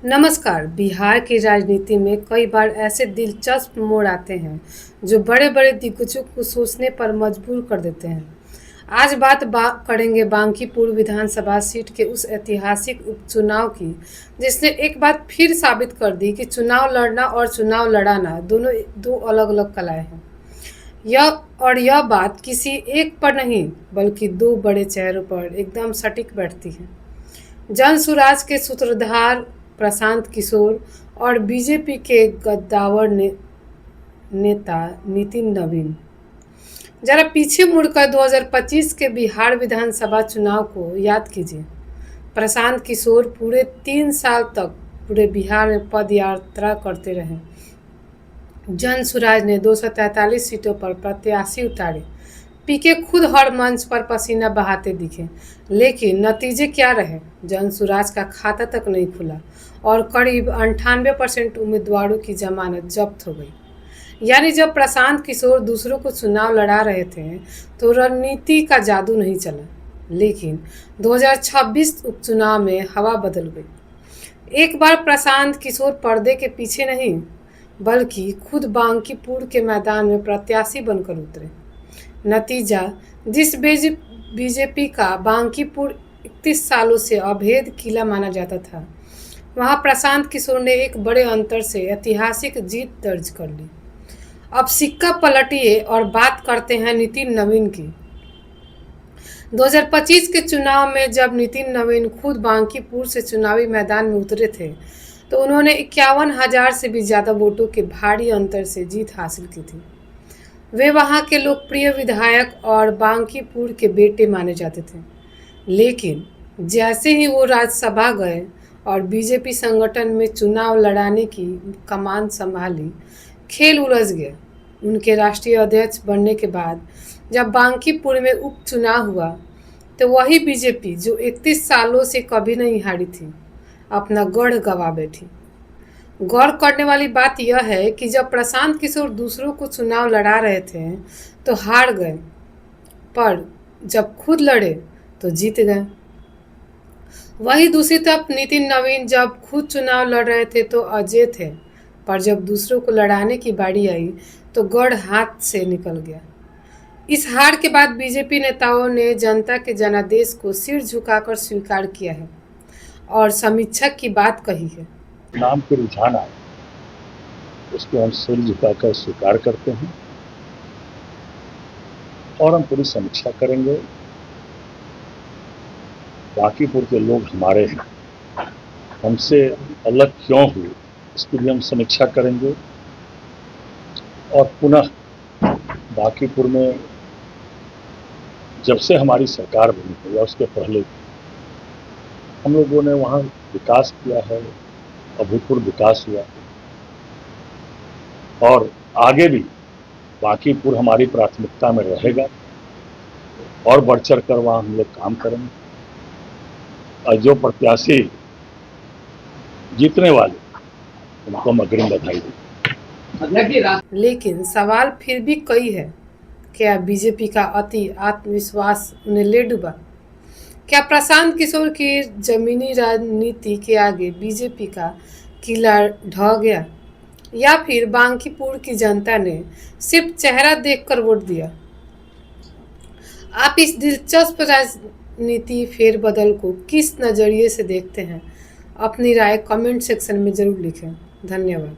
नमस्कार। बिहार की राजनीति में कई बार ऐसे दिलचस्प मोड़ आते हैं जो बड़े बड़े दिग्गजों को सोचने पर मजबूर कर देते हैं। आज करेंगे बांकीपुर विधानसभा सीट के उस ऐतिहासिक उपचुनाव की जिसने एक बार फिर साबित कर दी कि चुनाव लड़ना और चुनाव लड़ाना दोनों दो अलग अलग कलाएं हैं। यह बात किसी एक पर नहीं बल्कि दो बड़े चेहरों पर एकदम सटीक बैठती है। जन सुराज के सूत्रधार प्रशांत किशोर और बीजेपी के गद्दावर नेता नितिन नवीन। जरा पीछे मुड़कर 2025 के बिहार विधानसभा चुनाव को याद कीजिए। प्रशांत किशोर पूरे 3 साल तक पूरे बिहार में पद यात्रा करते रहे। जन सुराज ने 243 सीटों पर प्रत्याशी उतारे। पीके खुद हर मंच पर पसीना बहाते दिखे, लेकिन नतीजे क्या रहे? जन सुराज का खाता तक नहीं खुला और करीब 98% उम्मीदवारों की जमानत जब्त हो गई। यानी जब प्रशांत किशोर दूसरों को चुनाव लड़ा रहे थे तो रणनीति का जादू नहीं चला, लेकिन 2026 उपचुनाव में हवा बदल गई। एक बार प्रशांत किशोर पर्दे के पीछे नहीं बल्कि खुद बांकीपुर के मैदान में प्रत्याशी बनकर उतरे। नतीजा, जिस बीजेपी का बांकीपुर 31 सालों से अभेद किला माना जाता था, वहां प्रशांत किशोर ने एक बड़े अंतर से ऐतिहासिक जीत दर्ज कर ली। अब सिक्का पलटिए और बात करते हैं नितिन नवीन की। 2025 के चुनाव में जब नितिन नवीन खुद बांकीपुर से चुनावी मैदान में उतरे थे तो उन्होंने 51,000 से भी ज़्यादा वोटों के भारी अंतर से जीत हासिल की थी। वे वहां के लोकप्रिय विधायक और बांकीपुर के बेटे माने जाते थे, लेकिन जैसे ही वो राज्यसभा गए और बीजेपी संगठन में चुनाव लड़ाने की कमान संभाली, खेल उलझ गया। उनके राष्ट्रीय अध्यक्ष बनने के बाद जब बांकीपुर में उपचुनाव हुआ तो वही बीजेपी जो 31 सालों से कभी नहीं हारी थी, अपना गढ़ गंवा बैठी। गौर करने वाली बात यह है कि जब प्रशांत किशोर दूसरों को चुनाव लड़ा रहे थे तो हार गए, पर जब खुद लड़े तो जीत गए। वही दूसरी तरफ नितिन नवीन जब खुद चुनाव लड़ रहे थे तो अजय थे, पर जब दूसरों को लड़ाने की बारी आई तो गढ़ हाथ से निकल गया। इस हार के बाद बीजेपी नेताओं ने जनता के जनादेश को सिर झुकाकर स्वीकार किया है और समीक्षा की बात कही है। नाम के रुझान आए उसको हम सिर झुकाकर स्वीकार करते हैं और हम पूरी समीक्षा करेंगे। बांकीपुर के लोग हमारे हैं, हमसे अलग क्यों हुए इसकी भी हम समीक्षा करेंगे और पुनः बांकीपुर में जब से हमारी सरकार बनी है या उसके पहले हम लोगों ने वहाँ विकास किया है, अभूतपूर्व विकास हुआ और आगे भी बांकीपुर हमारी प्राथमिकता में रहेगा और बढ़ चढ़ कर वहाँ हम लोग काम करेंगे और जो प्रत्याशी जीतने वाले उनको हम अग्रिम बधाई दें। लेकिन सवाल फिर भी कई है। क्या बीजेपी का अति आत्मविश्वास उन्हें ले डूबा? क्या प्रशांत किशोर की जमीनी राजनीति के आगे बीजेपी का किला ढह गया, या फिर बांकीपुर की जनता ने सिर्फ चेहरा देखकर वोट दिया? आप इस दिलचस्प राजनीति फेरबदल को किस नज़रिए से देखते हैं? अपनी राय कमेंट सेक्शन में जरूर लिखें। धन्यवाद।